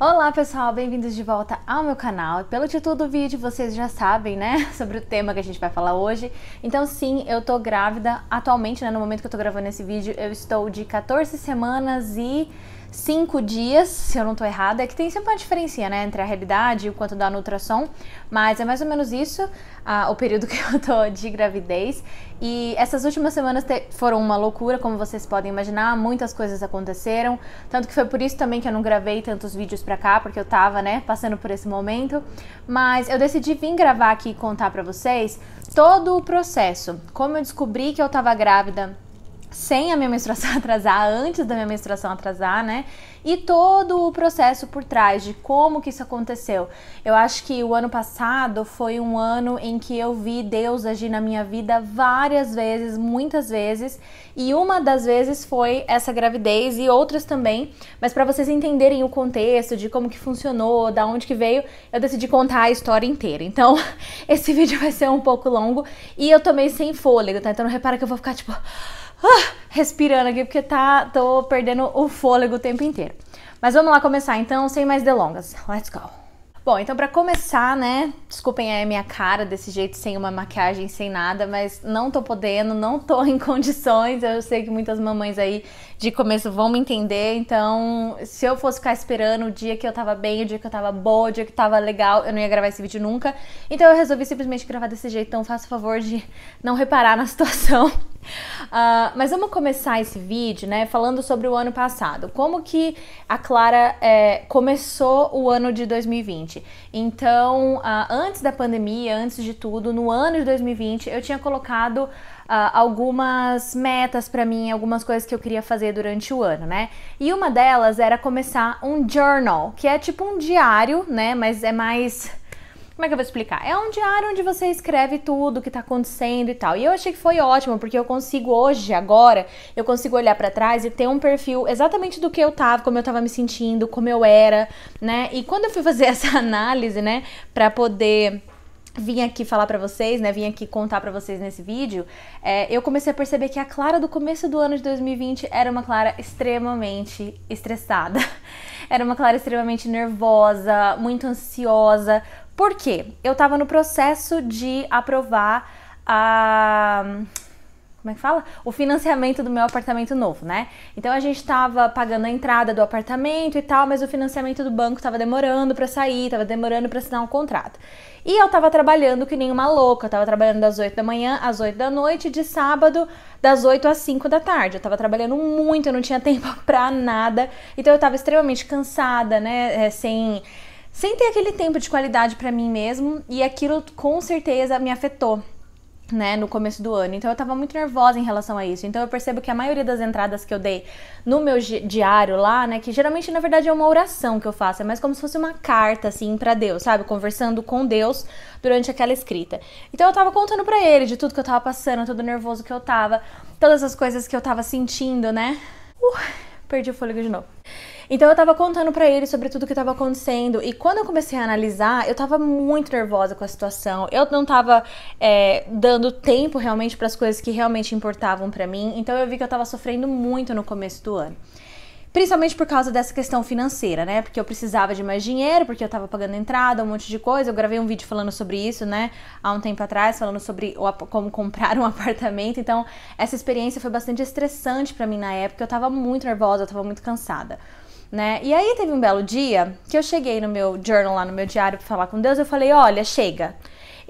Olá pessoal, bem-vindos de volta ao meu canal. Pelo título do vídeo vocês já sabem, né, sobre o tema que a gente vai falar hoje. Então sim, eu tô grávida atualmente, né, no momento que eu tô gravando esse vídeo, eu estou de 14 semanas e 5 dias, se eu não tô errada. É que tem sempre uma diferença, né, entre a realidade e o quanto dá no ultrassom, mas é mais ou menos isso, o período que eu tô de gravidez. E essas últimas semanas foram uma loucura, como vocês podem imaginar, muitas coisas aconteceram, tanto que foi por isso também que eu não gravei tantos vídeos pra cá, porque eu tava, né, passando por esse momento. Mas eu decidi vir gravar aqui e contar pra vocês todo o processo, como eu descobri que eu tava grávida sem a minha menstruação atrasar, antes da minha menstruação atrasar, né? E todo o processo por trás de como que isso aconteceu. Eu acho que o ano passado foi um ano em que eu vi Deus agir na minha vida várias vezes, muitas vezes, e uma das vezes foi essa gravidez e outras também, mas para vocês entenderem o contexto de como que funcionou, da onde que veio, eu decidi contar a história inteira. Então, esse vídeo vai ser um pouco longo e eu tô meio sem fôlego, tá? Então não repara que eu vou ficar tipo respirando aqui, porque tô perdendo o fôlego o tempo inteiro. Mas vamos lá começar então, sem mais delongas. Let's go! Bom, então pra começar, né, desculpem aí a minha cara desse jeito, sem uma maquiagem, sem nada, mas não tô podendo, não tô em condições. Eu sei que muitas mamães aí de começo vão me entender, então se eu fosse ficar esperando o dia que eu tava bem, o dia que eu tava boa, o dia que tava legal, eu não ia gravar esse vídeo nunca. Então eu resolvi simplesmente gravar desse jeito, então faça o favor de não reparar na situação. Mas vamos começar esse vídeo, né, falando sobre o ano passado. Como que a Clara começou o ano de 2020. Então, antes da pandemia, antes de tudo, no ano de 2020, eu tinha colocado algumas metas pra mim, algumas coisas que eu queria fazer durante o ano, né? E uma delas era começar um journal, que é tipo um diário, né, mas é mais... Como é que eu vou explicar? É um diário onde você escreve tudo que tá acontecendo e tal. E eu achei que foi ótimo, porque eu consigo hoje, agora, eu consigo olhar pra trás e ter um perfil exatamente do que eu tava, como eu tava me sentindo, como eu era, né? E quando eu fui fazer essa análise, né, pra poder vim aqui falar pra vocês, né, vim aqui contar pra vocês nesse vídeo, eu comecei a perceber que a Clara do começo do ano de 2020 era uma Clara extremamente estressada. Era uma Clara extremamente nervosa, muito ansiosa. Por quê? Eu tava no processo de aprovar como é que fala? O financiamento do meu apartamento novo, né? Então a gente tava pagando a entrada do apartamento e tal, mas o financiamento do banco tava demorando pra sair, tava demorando pra assinar um contrato. E eu tava trabalhando que nem uma louca, eu tava trabalhando das 8 da manhã às 8 da noite, de sábado, das 8 às 5 da tarde. Eu tava trabalhando muito, eu não tinha tempo pra nada, então eu tava extremamente cansada, né? Sem ter aquele tempo de qualidade pra mim mesmo, e aquilo com certeza me afetou, né, no começo do ano. Então eu tava muito nervosa em relação a isso. Então eu percebo que a maioria das entradas que eu dei no meu diário lá, né, que geralmente na verdade é uma oração que eu faço, é mais como se fosse uma carta assim pra Deus, sabe, conversando com Deus durante aquela escrita. Então eu tava contando pra ele de tudo que eu tava passando, todo nervoso que eu tava, todas as coisas que eu tava sentindo, né. Perdi o fôlego de novo. Então eu tava contando pra ele sobre tudo que tava acontecendo, e quando eu comecei a analisar, eu tava muito nervosa com a situação, eu não tava dando tempo realmente pras coisas que realmente importavam pra mim, então eu vi que eu tava sofrendo muito no começo do ano. Principalmente por causa dessa questão financeira, né? Porque eu precisava de mais dinheiro, porque eu tava pagando entrada, um monte de coisa. Eu gravei um vídeo falando sobre isso, né? Há um tempo atrás, falando sobre como comprar um apartamento. Então, essa experiência foi bastante estressante pra mim na época. Eu tava muito nervosa, eu tava muito cansada, né? E aí teve um belo dia que eu cheguei no meu journal, lá no meu diário, pra falar com Deus. Eu falei, olha, chega.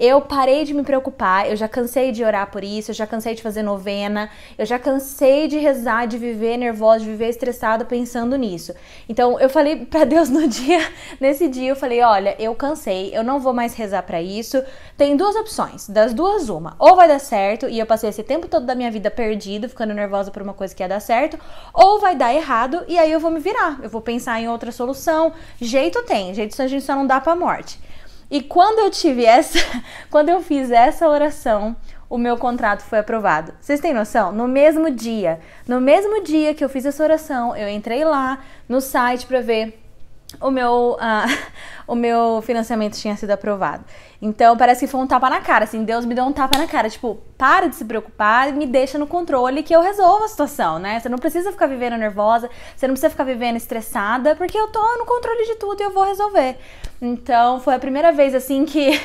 Eu parei de me preocupar, eu já cansei de orar por isso, eu já cansei de fazer novena, eu já cansei de rezar, de viver nervosa, de viver estressada pensando nisso. Então eu falei pra Deus nesse dia eu falei, olha, eu cansei, eu não vou mais rezar pra isso. Tem duas opções, das duas uma, ou vai dar certo e eu passei esse tempo todo da minha vida perdido, ficando nervosa por uma coisa que ia dar certo, ou vai dar errado e aí eu vou me virar, eu vou pensar em outra solução. Jeito tem, jeito a gente só não dá pra morte. E quando eu fiz essa oração, o meu contrato foi aprovado. Vocês têm noção? No mesmo dia que eu fiz essa oração, eu entrei lá no site pra ver o meu, o meu financiamento tinha sido aprovado. Então parece que foi um tapa na cara, assim, Deus me deu um tapa na cara, tipo, para de se preocupar e me deixa no controle que eu resolvo a situação, né? Você não precisa ficar vivendo nervosa, você não precisa ficar vivendo estressada, porque eu tô no controle de tudo e eu vou resolver. Então foi a primeira vez, assim, que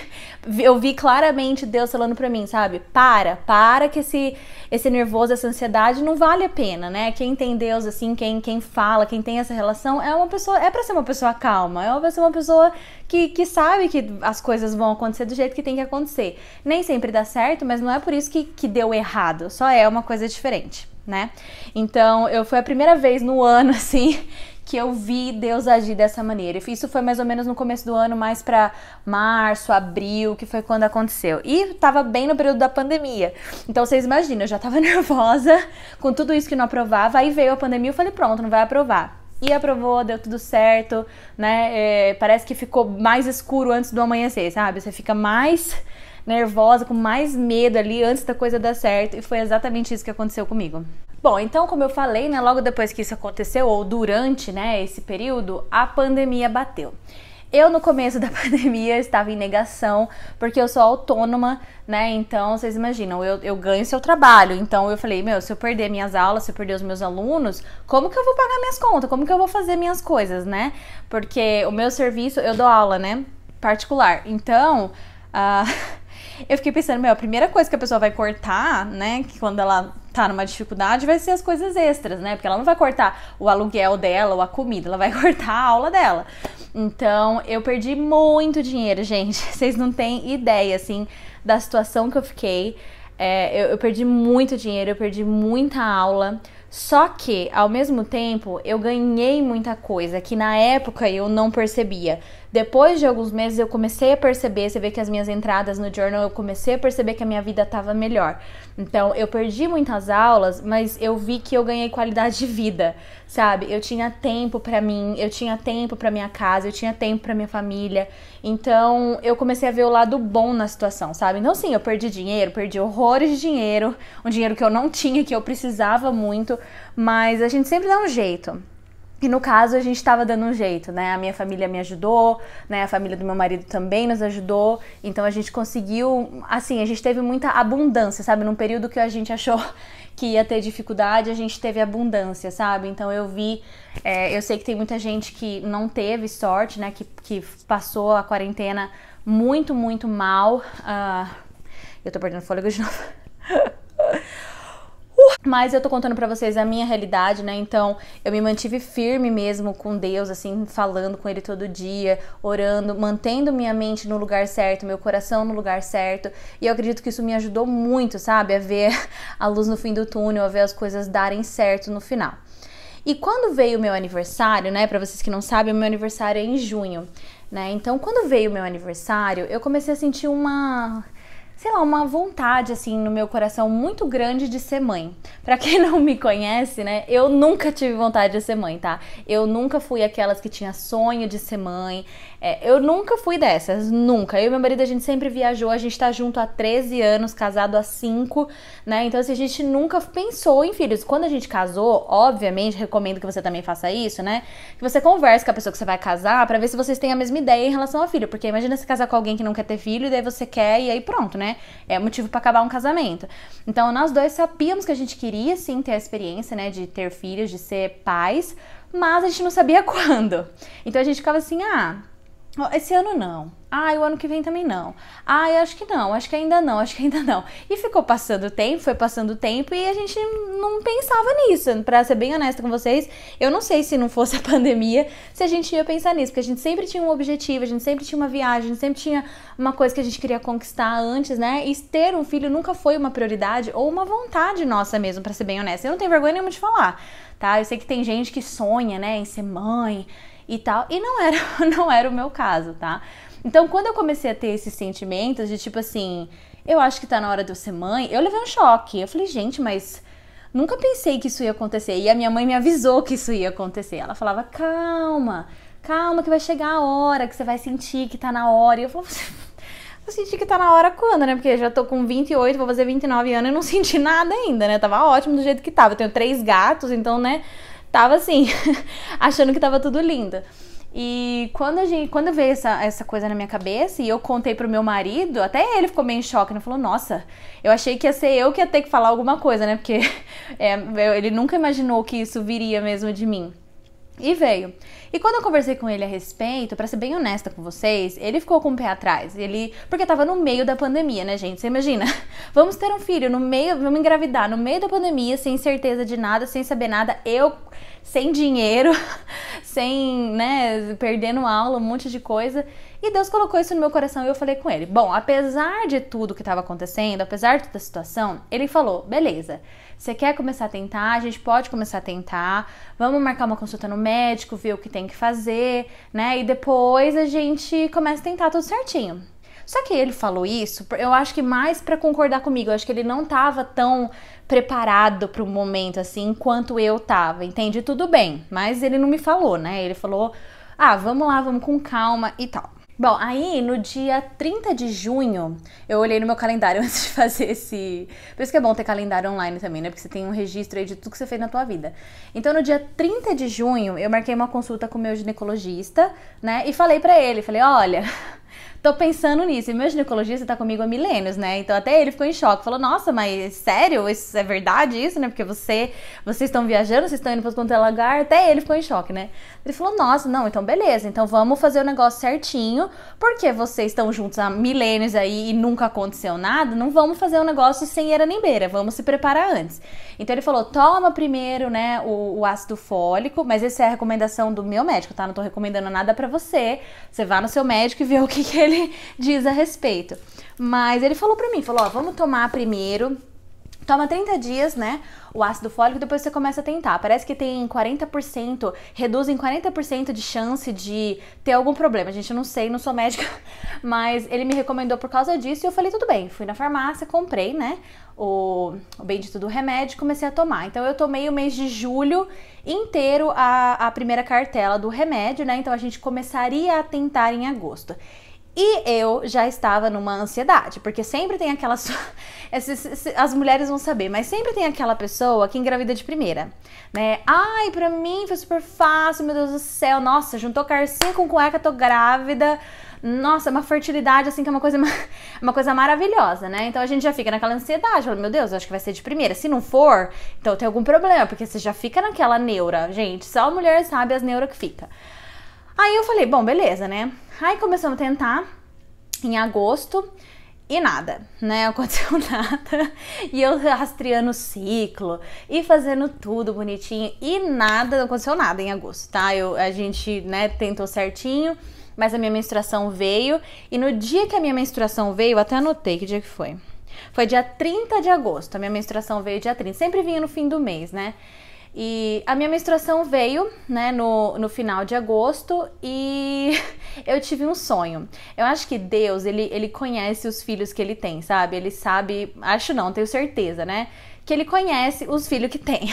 eu vi claramente Deus falando pra mim, sabe? Para que esse nervoso, essa ansiedade não vale a pena, né? Quem tem Deus, assim, quem fala, quem tem essa relação, é pra ser uma pessoa calma, é pra ser uma pessoa que sabe que as coisas vão acontecer do jeito que tem que acontecer. Nem sempre dá certo, mas não é por isso que deu errado, só é uma coisa diferente, né? Então, foi a primeira vez no ano, assim, que eu vi Deus agir dessa maneira. Isso foi mais ou menos no começo do ano, mais pra março, abril, que foi quando aconteceu. E tava bem no período da pandemia. Então vocês imaginam, eu já tava nervosa com tudo isso que não aprovava, aí veio a pandemia e eu falei, pronto, não vai aprovar. E aprovou, deu tudo certo, né? Parece que ficou mais escuro antes do amanhecer, sabe? Você fica mais nervosa, com mais medo ali antes da coisa dar certo. E foi exatamente isso que aconteceu comigo. Bom, então, como eu falei, né, logo depois que isso aconteceu, ou durante, né, esse período, a pandemia bateu. Eu, no começo da pandemia, estava em negação, porque eu sou autônoma, né, então, vocês imaginam, eu ganho seu trabalho, então eu falei, meu, se eu perder minhas aulas, se eu perder os meus alunos, como que eu vou pagar minhas contas? Como que eu vou fazer minhas coisas, né? Porque o meu serviço, eu dou aula, né, particular, então, eu fiquei pensando, meu, a primeira coisa que a pessoa vai cortar, né, que quando ela tá numa dificuldade, vai ser as coisas extras, né? Porque ela não vai cortar o aluguel dela ou a comida, ela vai cortar a aula dela. Então, eu perdi muito dinheiro, gente. Vocês não têm ideia, assim, da situação que eu fiquei. Eu perdi muito dinheiro, eu perdi muita aula. Só que, ao mesmo tempo, eu ganhei muita coisa que na época eu não percebia. Depois de alguns meses eu comecei a perceber, você vê que as minhas entradas no journal, eu comecei a perceber que a minha vida estava melhor. Então, eu perdi muitas aulas, mas eu vi que eu ganhei qualidade de vida, sabe? Eu tinha tempo pra mim, eu tinha tempo pra minha casa, eu tinha tempo pra minha família. Então, eu comecei a ver o lado bom na situação, sabe? Então, sim, eu perdi dinheiro, perdi horrores de dinheiro, um dinheiro que eu não tinha, que eu precisava muito, mas a gente sempre dá um jeito. E no caso a gente estava dando um jeito, né? A minha família me ajudou, né? A família do meu marido também nos ajudou. Então a gente conseguiu, assim, a gente teve muita abundância, sabe? Num período que a gente achou que ia ter dificuldade, a gente teve abundância, sabe? Então eu vi, eu sei que tem muita gente que não teve sorte, né? Que passou a quarentena muito, muito mal. Eu tô perdendo fôlego de novo. Mas eu tô contando pra vocês a minha realidade, né? Então, eu me mantive firme mesmo com Deus, assim, falando com Ele todo dia, orando, mantendo minha mente no lugar certo, meu coração no lugar certo. E eu acredito que isso me ajudou muito, sabe? A ver a luz no fim do túnel, a ver as coisas darem certo no final. E quando veio o meu aniversário, né? Pra vocês que não sabem, o meu aniversário é em junho, né? Então, quando veio o meu aniversário, eu comecei a sentir uma vontade, assim, no meu coração muito grande de ser mãe. Pra quem não me conhece, né, eu nunca tive vontade de ser mãe, tá? Eu nunca fui aquelas que tinha sonho de ser mãe. Eu nunca fui dessas, nunca. Eu e meu marido, a gente sempre viajou, a gente tá junto há 13 anos, casado há 5, né? Então, assim, a gente nunca pensou em filhos. Quando a gente casou, obviamente, recomendo que você também faça isso, né? Que você converse com a pessoa que você vai casar pra ver se vocês têm a mesma ideia em relação ao filho. Porque imagina você casar com alguém que não quer ter filho e daí você quer e aí pronto, né? É motivo pra acabar um casamento. Então, nós dois sabíamos que a gente queria, sim, ter a experiência, né, de ter filhos, de ser pais, mas a gente não sabia quando. Então, a gente ficava assim, esse ano não. O ano que vem também não. Eu acho que não, acho que ainda não, acho que ainda não. E ficou passando o tempo, foi passando o tempo e a gente não pensava nisso. Pra ser bem honesta com vocês, eu não sei se não fosse a pandemia, se a gente ia pensar nisso, porque a gente sempre tinha um objetivo, a gente sempre tinha uma viagem, a gente sempre tinha uma coisa que a gente queria conquistar antes, né? E ter um filho nunca foi uma prioridade ou uma vontade nossa mesmo, pra ser bem honesta. Eu não tenho vergonha nenhuma de falar, tá? Eu sei que tem gente que sonha, né, em ser mãe e tal, e não era o meu caso, tá? Então, quando eu comecei a ter esses sentimentos de tipo assim, eu acho que tá na hora de eu ser mãe, eu levei um choque. Eu falei, gente, mas nunca pensei que isso ia acontecer. E a minha mãe me avisou que isso ia acontecer. Ela falava, calma que vai chegar a hora, que você vai sentir que tá na hora. E eu falava, vou sentir que tá na hora quando, né? Porque eu já tô com 28, vou fazer 29 anos e não senti nada ainda, né? Tava ótimo do jeito que tava. Eu tenho 3 gatos, então, né? Tava assim, achando que tava tudo lindo. E quando veio essa coisa na minha cabeça e eu contei pro meu marido, até ele ficou meio em choque, né? Falou, nossa, eu achei que ia ser eu que ia ter que falar alguma coisa, né? Porque ele nunca imaginou que isso viria mesmo de mim. E veio. E quando eu conversei com ele a respeito, pra ser bem honesta com vocês, ele ficou com o pé atrás. Porque tava no meio da pandemia, né, gente? Você imagina? Vamos ter um filho no meio, vamos engravidar no meio da pandemia, sem certeza de nada, sem saber nada. Eu sem dinheiro, sem, né, perdendo aula, um monte de coisa. E Deus colocou isso no meu coração e eu falei com ele. Bom, apesar de tudo que estava acontecendo, apesar de toda a situação, ele falou, beleza, você quer começar a tentar? A gente pode começar a tentar. Vamos marcar uma consulta no médico, ver o que tem que fazer, né? E depois a gente começa a tentar tudo certinho. Só que ele falou isso, eu acho que mais pra concordar comigo. Eu acho que ele não tava tão preparado pro momento assim, quanto eu tava, entende? Tudo bem, mas ele não me falou, né? Ele falou, vamos lá, vamos com calma e tal. Bom, aí no dia 30 de junho, eu olhei no meu calendário antes de fazer esse... Por isso que é bom ter calendário online também, né? Porque você tem um registro aí de tudo que você fez na tua vida. Então no dia 30 de junho, eu marquei uma consulta com o meu ginecologista, né? E falei pra ele, olha... Tô pensando nisso, e meu ginecologista tá comigo há milênios, né? Então até ele ficou em choque, falou, nossa, mas sério? Isso é verdade isso, né? Porque vocês estão viajando, vocês estão indo pra quanto é lugar, até ele ficou em choque, né? Ele falou, nossa, não, então beleza, então vamos fazer o negócio certinho, porque vocês estão juntos há milênios aí e nunca aconteceu nada, não vamos fazer um negócio sem era nem beira, vamos se preparar antes. Então ele falou, toma primeiro, né, o ácido fólico, mas essa é a recomendação do meu médico, tá? Não tô recomendando nada pra você, você vá no seu médico e vê o que ele diz a respeito. Mas ele falou pra mim, falou, ó, vamos tomar primeiro, toma 30 dias, né, o ácido fólico, depois você começa a tentar. Parece que tem 40%, reduz em 40% de chance de ter algum problema. Gente, eu não sei, não sou médica, mas ele me recomendou por causa disso e eu falei, tudo bem. Fui na farmácia, comprei, né, o bendito do remédio e comecei a tomar. Então eu tomei o mês de julho inteiro a primeira cartela do remédio, né, então a gente começaria a tentar em agosto. E eu já estava numa ansiedade, porque sempre tem aquelas... as mulheres vão saber, mas sempre tem aquela pessoa que engravida de primeira, né? Ai, pra mim foi super fácil, meu Deus do céu. Nossa, juntou carcinha com cueca, tô grávida. Nossa, é uma fertilidade, assim, que é uma coisa maravilhosa, né? Então a gente já fica naquela ansiedade, fala, meu Deus, eu acho que vai ser de primeira. Se não for, então tem algum problema, porque você já fica naquela neura. Gente, só a mulher sabe as neuras que fica. Aí eu falei, bom, beleza, né? Aí começamos a tentar em agosto e nada, né? Não aconteceu nada. E eu rastreando o ciclo e fazendo tudo bonitinho e nada, não aconteceu nada em agosto, tá? A gente, né, tentou certinho, mas a minha menstruação veio. E no dia que a minha menstruação veio, até anotei que dia que foi. Foi dia 30 de agosto, a minha menstruação veio dia 30. Sempre vinha no fim do mês, né? E a minha menstruação veio, né, no final de agosto e eu tive um sonho. Eu acho que Deus, ele conhece os filhos que ele tem, sabe? Ele sabe, acho não, tenho certeza, né? Que ele conhece os filhos que tem.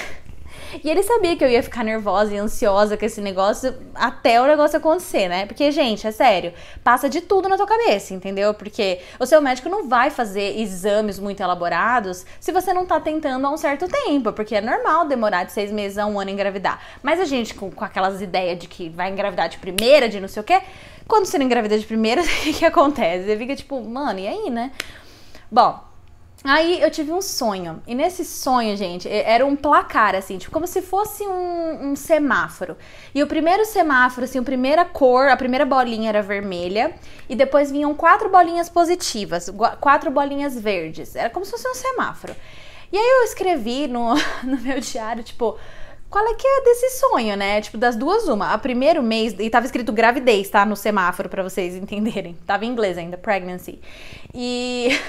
E ele sabia que eu ia ficar nervosa e ansiosa com esse negócio até o negócio acontecer, né? Porque, gente, é sério, passa de tudo na tua cabeça, entendeu? Porque o seu médico não vai fazer exames muito elaborados se você não tá tentando há um certo tempo, porque é normal demorar de 6 meses a 1 ano engravidar. Mas a gente, com aquelas ideias de que vai engravidar de primeira, de não sei o quê, quando você não engravida de primeira, o que acontece? Você fica tipo, mano, e aí, né? Bom... Aí eu tive um sonho, e nesse sonho, gente, era um placar, assim, tipo, como se fosse um semáforo. E o primeiro semáforo, assim, a primeira cor, a primeira bolinha era vermelha, e depois vinham 4 bolinhas positivas, 4 bolinhas verdes. Era como se fosse um semáforo. E aí eu escrevi no meu diário, tipo... Qual é que é desse sonho, né? Tipo, das duas, uma. A primeiro mês, e tava escrito gravidez, tá? No semáforo, pra vocês entenderem. Tava em inglês ainda, pregnancy. E...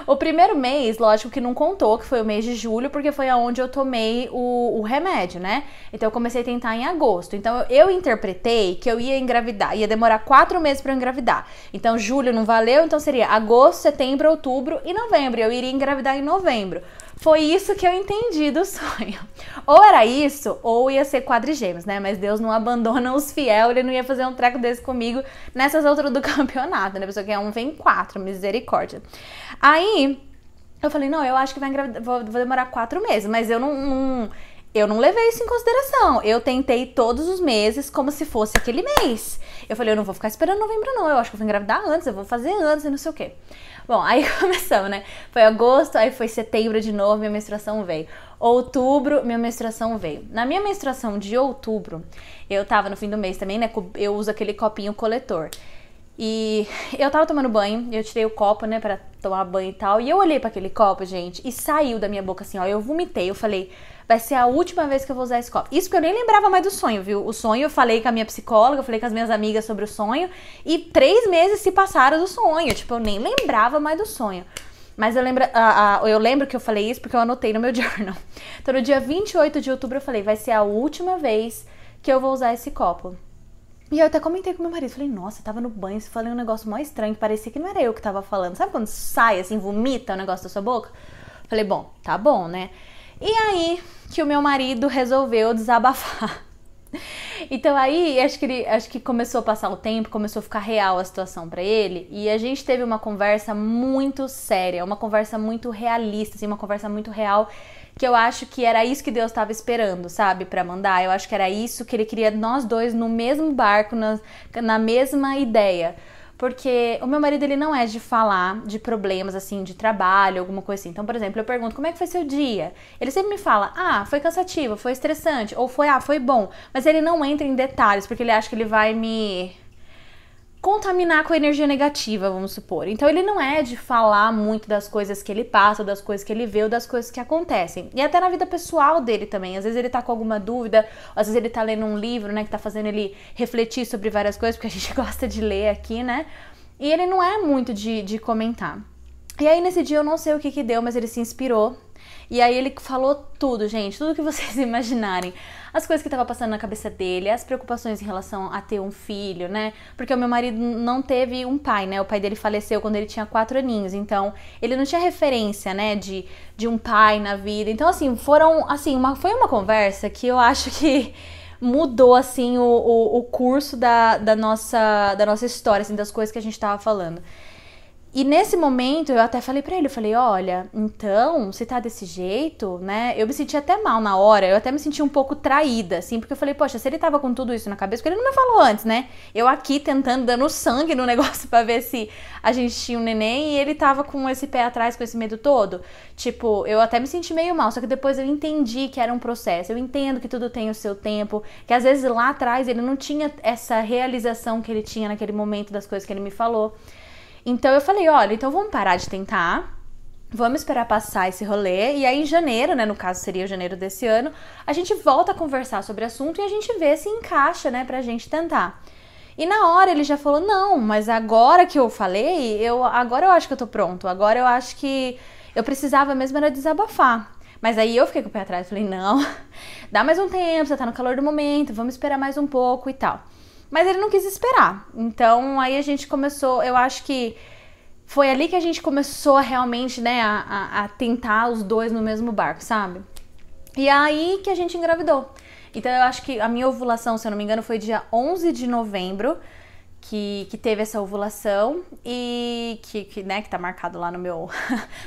O primeiro mês, lógico que não contou, que foi o mês de julho, porque foi aonde eu tomei o remédio, né? Então eu comecei a tentar em agosto. Então eu interpretei que eu ia engravidar, ia demorar 4 meses pra eu engravidar. Então julho não valeu, então seria agosto, setembro, outubro e novembro. Eu iria engravidar em novembro. Foi isso que eu entendi do sonho. Ou era isso, ou ia ser quadrigêmeos, né? Mas Deus não abandona os fiel, ele não ia fazer um treco desse comigo nessas alturas do campeonato, né? A pessoa que é 1 vem 4, misericórdia. Aí, eu falei, não, eu acho que vai engravidar, vou demorar 4 meses, mas eu eu não levei isso em consideração. Eu tentei todos os meses como se fosse aquele mês. Eu falei, eu não vou ficar esperando novembro não, eu acho que eu vou engravidar antes, eu vou fazer antes e não sei o quê. Bom, aí começamos, né? Foi agosto, aí foi setembro de novo, minha menstruação veio. Outubro, minha menstruação veio. Na minha menstruação de outubro, eu tava no fim do mês também, né? Eu uso aquele copinho coletor. E eu tava tomando banho, eu tirei o copo, né, pra tomar banho e tal. E eu olhei pra aquele copo, gente, e saiu da minha boca assim, ó. Eu vomitei, eu falei, vai ser a última vez que eu vou usar esse copo. Isso porque eu nem lembrava mais do sonho, viu? O sonho, eu falei com a minha psicóloga, eu falei com as minhas amigas sobre o sonho. E 3 meses se passaram do sonho, tipo, eu nem lembrava mais do sonho. Mas eu lembro que eu falei isso porque eu anotei no meu journal. Então no dia 28 de outubro eu falei, vai ser a última vez que eu vou usar esse copo. E eu até comentei com meu marido, falei, nossa, eu tava no banho, falei um negócio mó estranho, que parecia que não era eu que tava falando. Sabe quando sai, assim, vomita o negócio da sua boca? Falei, bom, tá bom, né? E aí que o meu marido resolveu desabafar. Então aí, acho que começou a passar o tempo, começou a ficar real a situação pra ele, e a gente teve uma conversa muito séria, uma conversa muito realista, assim, uma conversa muito real, que eu acho que era isso que Deus estava esperando, sabe, pra mandar. Eu acho que era isso que ele queria, nós dois no mesmo barco, na mesma ideia. Porque o meu marido, ele não é de falar de problemas, assim, de trabalho, alguma coisa assim. Então, por exemplo, eu pergunto, como é que foi seu dia? Ele sempre me fala, foi cansativo, foi estressante, ou foi bom. Mas ele não entra em detalhes, porque ele acha que ele vai me contaminar com a energia negativa, vamos supor. Então ele não é de falar muito das coisas que ele passa, ou das coisas que ele vê, ou das coisas que acontecem. E até na vida pessoal dele também. Às vezes ele tá com alguma dúvida, às vezes ele tá lendo um livro, né, que tá fazendo ele refletir sobre várias coisas, porque a gente gosta de ler aqui, né? E ele não é muito de comentar. E aí nesse dia eu não sei o que deu, mas ele se inspirou. E aí ele falou tudo, gente, tudo que vocês imaginarem. As coisas que estavam passando na cabeça dele, as preocupações em relação a ter um filho, né? Porque o meu marido não teve um pai, né? O pai dele faleceu quando ele tinha 4 aninhos, então ele não tinha referência, né, de um pai na vida. Então, assim, foi uma conversa que eu acho que mudou, assim, o curso da nossa história, assim, das coisas que a gente tava falando. E nesse momento eu até falei pra ele, eu falei, olha, então, se tá desse jeito, né, eu me senti até mal na hora, eu até me senti um pouco traída, assim, porque eu falei, poxa, se ele tava com tudo isso na cabeça, porque ele não me falou antes, né, eu aqui tentando, dando sangue no negócio pra ver se a gente tinha um neném, e ele tava com esse pé atrás, com esse medo todo, tipo, eu até me senti meio mal, só que depois eu entendi que era um processo, eu entendo que tudo tem o seu tempo, que às vezes lá atrás ele não tinha essa realização que ele tinha naquele momento das coisas que ele me falou. Então eu falei, olha, então vamos parar de tentar, vamos esperar passar esse rolê, e aí em janeiro, né, no caso seria janeiro desse ano, a gente volta a conversar sobre o assunto e a gente vê se encaixa, né, pra gente tentar. E na hora ele já falou, não, mas agora que eu falei, agora eu acho que eu tô pronto, agora eu acho que eu precisava mesmo era desabafar. Mas aí eu fiquei com o pé atrás, falei, não, dá mais um tempo, você tá no calor do momento, vamos esperar mais um pouco e tal. Mas ele não quis esperar, então aí a gente começou, eu acho que foi ali que a gente começou a realmente, né, a tentar os dois no mesmo barco, sabe? E aí que a gente engravidou. Então eu acho que a minha ovulação, se eu não me engano, foi dia 11 de novembro, que teve essa ovulação e né, que tá marcado lá no meu,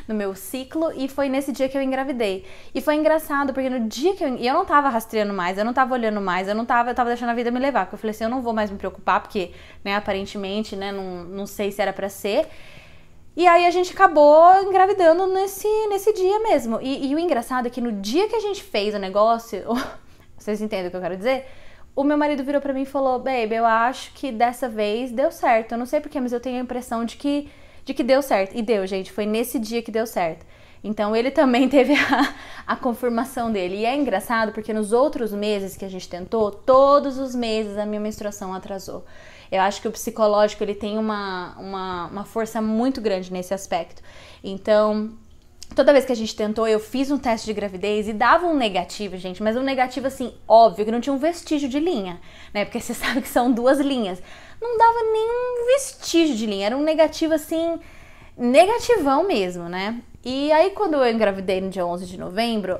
no meu ciclo, e foi nesse dia que eu engravidei. E foi engraçado, porque no dia que eu não tava rastreando mais, eu não tava olhando mais, eu tava deixando a vida me levar, porque eu falei assim, eu não vou mais me preocupar, porque, né, aparentemente, né, não sei se era pra ser. E aí a gente acabou engravidando nesse dia mesmo. E o engraçado é que no dia que a gente fez o negócio, vocês entendem o que eu quero dizer? O meu marido virou pra mim e falou, baby, eu acho que dessa vez deu certo. Eu não sei porquê, mas eu tenho a impressão de que deu certo. E deu, gente, foi nesse dia que deu certo. Então ele também teve a confirmação dele. E é engraçado porque nos outros meses que a gente tentou, todos os meses a minha menstruação atrasou. Eu acho que o psicológico ele tem uma força muito grande nesse aspecto. Então, toda vez que a gente tentou, eu fiz um teste de gravidez e dava um negativo, gente, mas um negativo assim, óbvio, que não tinha um vestígio de linha, né? Porque você sabe que são 2 linhas. Não dava nenhum vestígio de linha, era um negativo assim, negativão mesmo, né? E aí quando eu engravidei no dia 11 de novembro,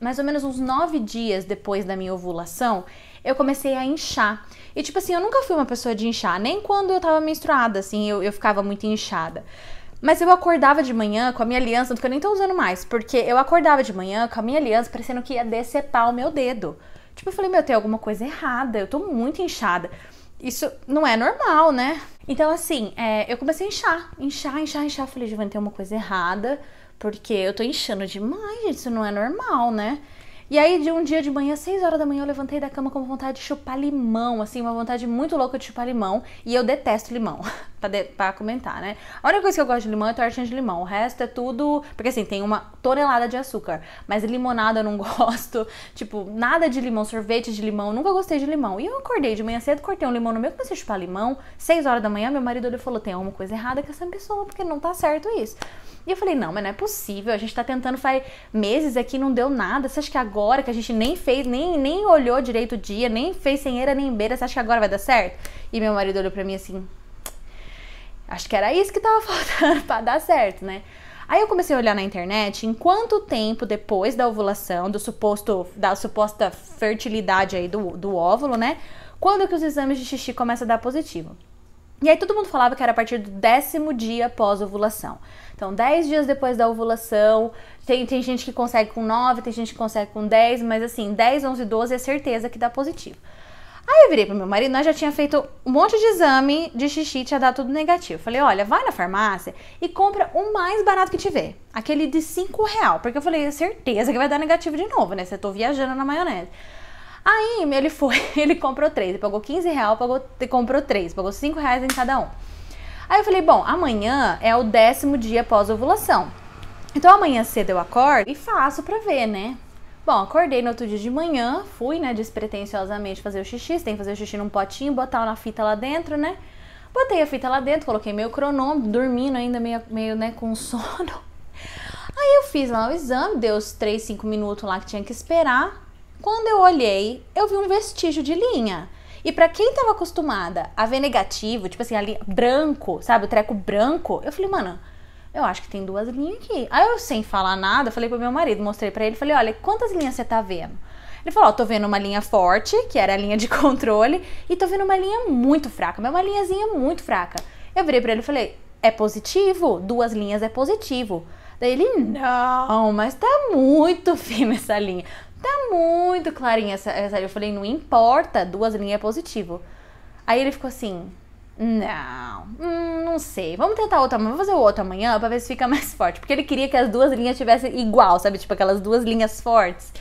mais ou menos uns 9 dias depois da minha ovulação, eu comecei a inchar. E tipo assim, eu nunca fui uma pessoa de inchar, nem quando eu tava menstruada, assim, eu ficava muito inchada. Mas eu acordava de manhã com a minha aliança, tanto que eu nem tô usando mais, porque eu acordava de manhã com a minha aliança parecendo que ia decepar o meu dedo. Tipo, eu falei, meu, tem alguma coisa errada, eu tô muito inchada. Isso não é normal, né? Então, assim, eu comecei a inchar. Falei, Giovana, tem uma coisa errada, porque eu tô inchando demais, gente, isso não é normal, né? E aí, de um dia de manhã, 6 horas da manhã, eu levantei da cama com vontade de chupar limão, assim, uma vontade muito louca de chupar limão. E eu detesto limão, pra comentar, né? A única coisa que eu gosto de limão é tortinha de limão. O resto é tudo... Porque, assim, tem uma tonelada de açúcar. Mas limonada eu não gosto. Tipo, nada de limão, sorvete de limão. Nunca gostei de limão. E eu acordei de manhã cedo, cortei um limão no meio, comecei a chupar limão. 6 horas da manhã, meu marido ele falou, tem alguma coisa errada com essa pessoa, porque não tá certo isso. E eu falei, não, mas não é possível, a gente tá tentando faz meses aqui, não deu nada, você acha que agora que a gente nem fez, nem olhou direito o dia, nem fez sem eira nem beira, você acha que agora vai dar certo? E meu marido olhou pra mim assim, acho que era isso que tava faltando pra dar certo, né? Aí eu comecei a olhar na internet em quanto tempo depois da ovulação, da suposta fertilidade aí do óvulo, né? Quando que os exames de xixi começam a dar positivo. E aí todo mundo falava que era a partir do 10º dia pós-ovulação. Então, 10 dias depois da ovulação, tem gente que consegue com 9, tem gente que consegue com 10, mas assim, 10, 11, 12 é certeza que dá positivo. Aí eu virei pro meu marido, nós já tinha feito um monte de exame de xixi, tinha dado tudo negativo. Falei, olha, vai na farmácia e compra o mais barato que tiver. Aquele de R$5, porque eu falei, certeza que vai dar negativo de novo, né? Se eu tô viajando na maionese. Aí ele comprou 3, ele pagou R$15, comprou 3, pagou R$5 em cada um. Aí eu falei, bom, amanhã é o 10º dia pós-ovulação. Então amanhã cedo eu acordo e faço pra ver, né? Bom, acordei no outro dia de manhã, fui, né, despretensiosamente fazer o xixi. Você tem que fazer o xixi num potinho, botar uma fita lá dentro, né? Botei a fita lá dentro, coloquei meu cronômetro, dormindo ainda meio né, com sono. Aí eu fiz lá o exame, deu os 3, 5 minutos lá que tinha que esperar. Quando eu olhei, eu vi um vestígio de linha. E pra quem tava acostumada a ver negativo, tipo assim, ali branco, sabe, o treco branco, eu falei, mano, eu acho que tem 2 linhas aqui. Aí eu, sem falar nada, falei pro meu marido, mostrei pra ele, falei, olha, quantas linhas você tá vendo? Ele falou, ó, tô vendo uma linha forte, que era a linha de controle, e tô vendo uma linha muito fraca, mas uma linhazinha muito fraca. Eu virei pra ele e falei, é positivo? 2 linhas é positivo. Daí ele, não, mas tá muito fina essa linha. Tá muito clarinha essa. Eu falei, não importa, 2 linhas é positivo. Aí ele ficou assim, não sei, vamos tentar outra, vamos fazer o outro amanhã pra ver se fica mais forte. Porque ele queria que as 2 linhas tivessem igual, sabe? Tipo aquelas 2 linhas fortes.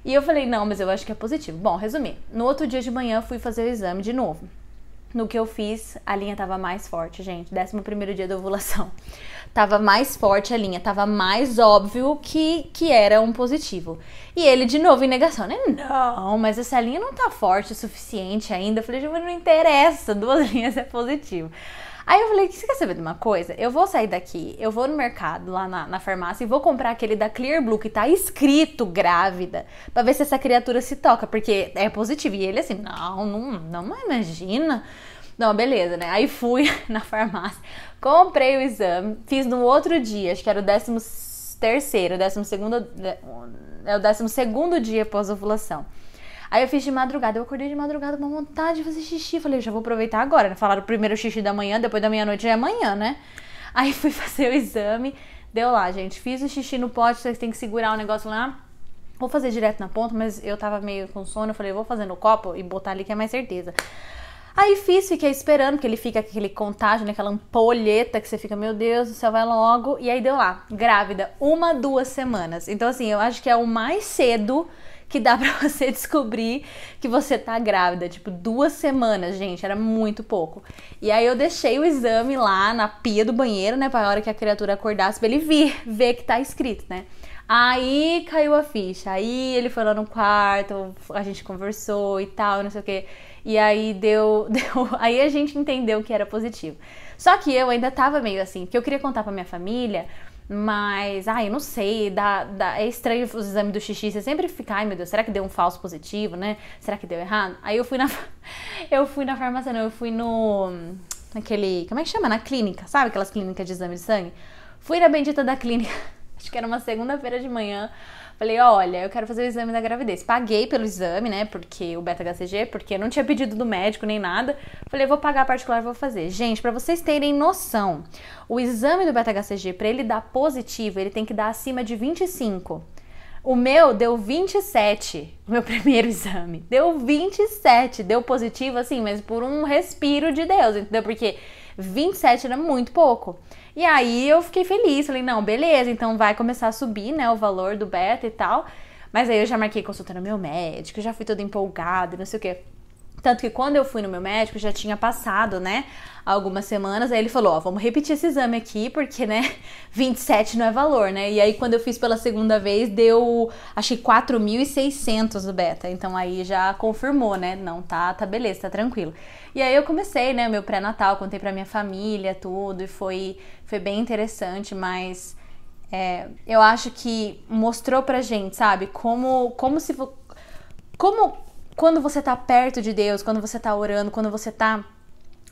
E eu falei, não, mas eu acho que é positivo. Bom, resumir, no outro dia de manhã fui fazer o exame de novo. No que eu fiz, a linha tava mais forte, gente. 11º dia da ovulação. Tava mais forte a linha, tava mais óbvio que era um positivo. E ele de novo em negação, né? Não, mas essa linha não tá forte o suficiente ainda. Eu falei, não interessa, 2 linhas é positivo. Aí eu falei, você quer saber de uma coisa? Eu vou sair daqui, eu vou no mercado, lá na farmácia, e vou comprar aquele da Clear Blue, que tá escrito grávida, pra ver se essa criatura se toca, porque é positivo. E ele assim, não imagina. Não, beleza, né? Aí fui na farmácia, comprei o exame, fiz no outro dia, acho que era o 13º, o 12º dia pós-ovulação. Aí eu fiz de madrugada, eu acordei de madrugada com vontade de fazer xixi. Falei, já vou aproveitar agora, né? Falaram primeiro o xixi da manhã, depois da meia-noite já é amanhã, né? Aí fui fazer o exame, deu lá, gente. Fiz o xixi no pote, vocês têm que segurar o negócio lá. Vou fazer direto na ponta, mas eu tava meio com sono, eu falei, vou fazer no copo e botar ali que é mais certeza. Aí fiquei esperando, porque ele fica com aquele contágio, né, aquela ampolheta que você fica, meu Deus do céu, vai logo. E aí deu lá, grávida, 1, 2 semanas. Então assim, eu acho que é o mais cedo que dá pra você descobrir que você tá grávida. Tipo, 2 semanas, gente, era muito pouco. E aí eu deixei o exame lá na pia do banheiro, né, pra hora que a criatura acordasse, pra ele ver que tá escrito, né. Aí caiu a ficha, aí ele foi lá no quarto, a gente conversou e tal, não sei o que. E aí aí a gente entendeu que era positivo. Só que eu ainda tava meio assim, porque eu queria contar pra minha família, mas, eu não sei, é estranho os exames do xixi, você sempre fica, ai meu Deus, será que deu um falso positivo, né? Será que deu errado? Aí eu fui na farmácia, não, eu fui naquele, como é que chama? Na clínica, sabe aquelas clínicas de exame de sangue? Fui na bendita da clínica, acho que era uma segunda-feira de manhã, Falei, olha, eu quero fazer o exame da gravidez. Paguei pelo exame, né, porque o beta-HCG, porque eu não tinha pedido do médico nem nada. Falei, vou pagar particular, vou fazer. Gente, pra vocês terem noção, o exame do beta-HCG, pra ele dar positivo, ele tem que dar acima de 25. O meu deu 27, o meu primeiro exame. Deu 27, deu positivo assim, mas por um respiro de Deus, entendeu? Porque 27 era muito pouco. E aí eu fiquei feliz, falei, não, beleza, então vai começar a subir, né, o valor do beta e tal. Mas aí eu já marquei consulta no meu médico, já fui toda empolgada, não sei o quê. Tanto que quando eu fui no meu médico, já tinha passado, né, algumas semanas, aí ele falou, ó, vamos repetir esse exame aqui, porque, né, 27 não é valor, né, e aí quando eu fiz pela segunda vez, deu, achei 4.600 o beta, então aí já confirmou, né, não, tá beleza, tá tranquilo. E aí eu comecei, né, meu pré-natal, contei pra minha família, tudo, e foi bem interessante, mas eu acho que mostrou pra gente, sabe, como quando você tá perto de Deus, quando você tá orando, quando você tá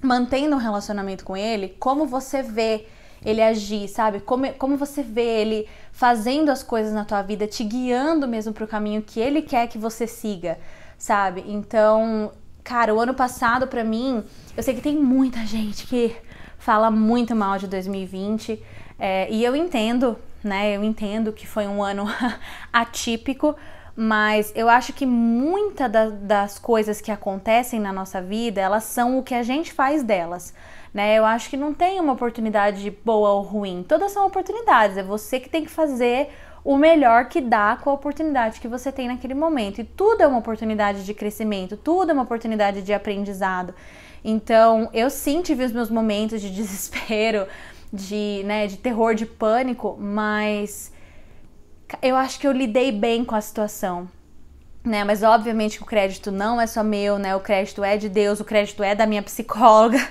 mantendo um relacionamento com Ele, como você vê Ele agir, sabe? Como você vê Ele fazendo as coisas na tua vida, te guiando mesmo pro caminho que Ele quer que você siga, sabe? Então, cara, o ano passado pra mim, eu sei que tem muita gente que fala muito mal de 2020, e eu entendo, né? Eu entendo que foi um ano atípico, mas eu acho que muitas das coisas que acontecem na nossa vida, elas são o que a gente faz delas, né? Eu acho que não tem uma oportunidade boa ou ruim, todas são oportunidades, é você que tem que fazer o melhor que dá com a oportunidade que você tem naquele momento, e tudo é uma oportunidade de crescimento, tudo é uma oportunidade de aprendizado. Então, eu sim tive os meus momentos de desespero, de terror, de pânico, mas eu acho que eu lidei bem com a situação, né? Mas obviamente que o crédito não é só meu, né? O crédito é de Deus, o crédito é da minha psicóloga,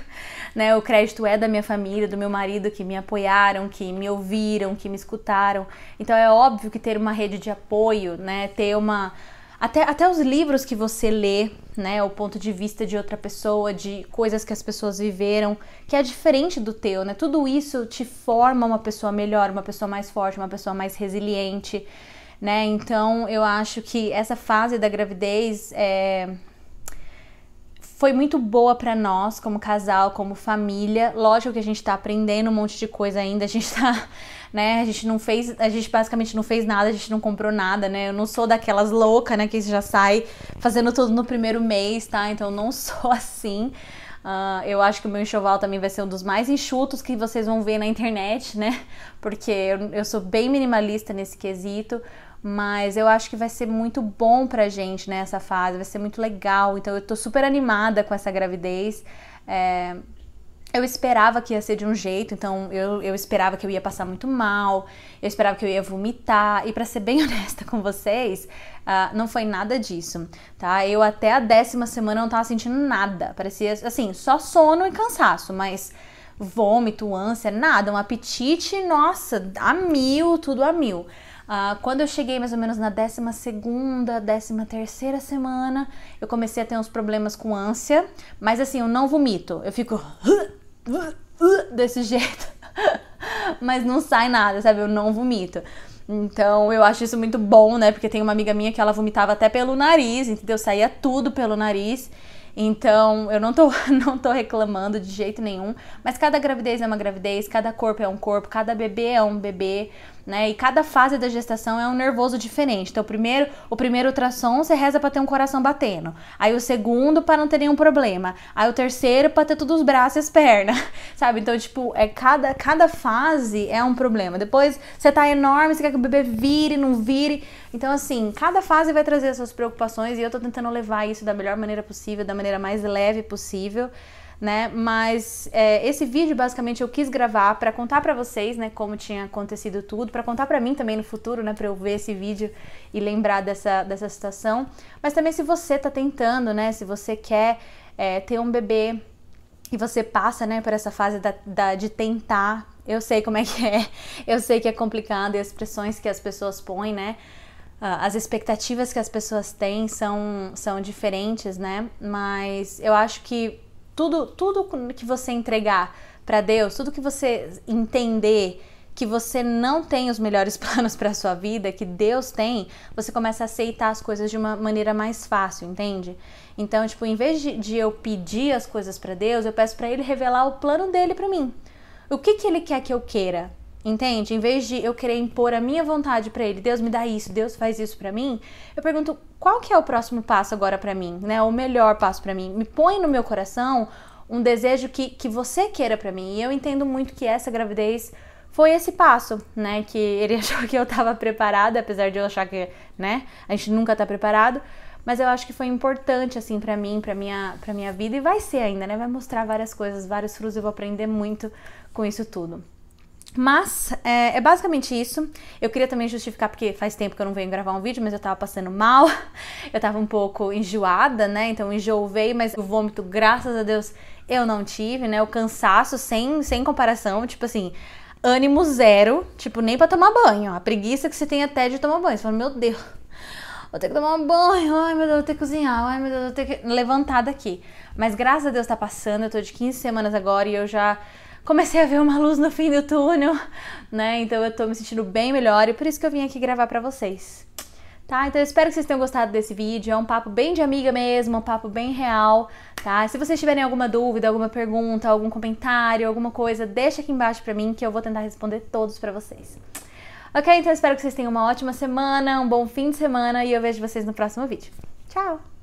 né? O crédito é da minha família, do meu marido, que me apoiaram, que me ouviram, que me escutaram. Então é óbvio que ter uma rede de apoio, né? Ter uma... Até os livros que você lê, né, o ponto de vista de outra pessoa, de coisas que as pessoas viveram, que é diferente do teu, né? Tudo isso te forma uma pessoa melhor, uma pessoa mais forte, uma pessoa mais resiliente, né? Então, eu acho que essa fase da gravidez foi muito boa pra nós, como casal, como família. Lógico que a gente tá aprendendo um monte de coisa ainda, a gente tá... né, a gente basicamente não fez nada, a gente não comprou nada, né, eu não sou daquelas loucas, né, que já sai fazendo tudo no primeiro mês, tá, então eu não sou assim. Eu acho que o meu enxoval também vai ser um dos mais enxutos que vocês vão ver na internet, né, porque eu sou bem minimalista nesse quesito, mas eu acho que vai ser muito bom pra gente, né, essa fase, vai ser muito legal, então eu tô super animada com essa gravidez. Eu esperava que ia ser de um jeito, então eu esperava que eu ia passar muito mal, eu esperava que eu ia vomitar, e pra ser bem honesta com vocês, não foi nada disso, tá? Eu até a 10ª semana não tava sentindo nada, parecia assim, só sono e cansaço, mas vômito, ânsia, nada, um apetite, nossa, a mil, tudo a mil. Quando eu cheguei mais ou menos na 12ª, 13ª semana, eu comecei a ter uns problemas com ânsia, mas assim, eu não vomito, eu fico desse jeito, mas não sai nada, sabe, eu não vomito. Então eu acho isso muito bom, né, porque tem uma amiga minha que ela vomitava até pelo nariz, entendeu, saía tudo pelo nariz. Então, eu não tô reclamando de jeito nenhum, mas cada gravidez é uma gravidez, cada corpo é um corpo, cada bebê é um bebê, né? E cada fase da gestação é um nervoso diferente. Então, o primeiro ultrassom você reza pra ter um coração batendo. Aí o segundo pra não ter nenhum problema. Aí o terceiro pra ter todos os braços e as pernas, sabe? Então, tipo, cada fase é um problema. Depois você tá enorme, você quer que o bebê vire, não vire. Então, assim, cada fase vai trazer as suas preocupações e eu tô tentando levar isso da melhor maneira possível, da maneira mais leve possível, né? Mas esse vídeo, basicamente, eu quis gravar pra contar pra vocês, né, como tinha acontecido tudo, pra contar pra mim também no futuro, né, pra eu ver esse vídeo e lembrar dessa situação. Mas também se você tá tentando, né, se você quer ter um bebê e você passa, né, por essa fase de tentar, eu sei como é que é, eu sei que é complicado e as pressões que as pessoas põem, né, as expectativas que as pessoas têm são diferentes, né? Mas eu acho que tudo que você entregar pra Deus, tudo que você entender que você não tem os melhores planos para sua vida, que Deus tem, você começa a aceitar as coisas de uma maneira mais fácil, entende? Então, tipo, em vez de eu pedir as coisas para Deus, eu peço para Ele revelar o plano dele para mim. O que Ele quer que eu queira? Entende? Em vez de eu querer impor a minha vontade pra Ele, Deus me dá isso, Deus faz isso pra mim, eu pergunto, qual que é o próximo passo agora pra mim, né? O melhor passo pra mim. Me põe no meu coração um desejo que você queira pra mim. E eu entendo muito que essa gravidez foi esse passo, né? Que Ele achou que eu tava preparada, apesar de eu achar que, né? A gente nunca tá preparado. Mas eu acho que foi importante, assim, pra mim, pra minha vida. E vai ser ainda, né? Vai mostrar várias coisas, vários frutos. Eu vou aprender muito com isso tudo. Mas é basicamente isso. Eu queria também justificar, porque faz tempo que eu não venho gravar um vídeo, mas eu tava passando mal, eu tava um pouco enjoada, né, então o enjoo veio, mas o vômito, graças a Deus, eu não tive, né, o cansaço sem comparação, tipo assim, ânimo zero, tipo, nem pra tomar banho, a preguiça que você tem até de tomar banho, você fala, meu Deus, vou ter que tomar um banho, ai meu Deus, vou ter que cozinhar, ai meu Deus, vou ter que levantar daqui. Mas graças a Deus tá passando, eu tô de 15 semanas agora e eu já comecei a ver uma luz no fim do túnel, né? Então eu tô me sentindo bem melhor e por isso que eu vim aqui gravar pra vocês. Tá? Então eu espero que vocês tenham gostado desse vídeo. É um papo bem de amiga mesmo, um papo bem real, tá? Se vocês tiverem alguma dúvida, alguma pergunta, algum comentário, alguma coisa, deixa aqui embaixo pra mim que eu vou tentar responder todos pra vocês. Ok? Então eu espero que vocês tenham uma ótima semana, um bom fim de semana e eu vejo vocês no próximo vídeo. Tchau!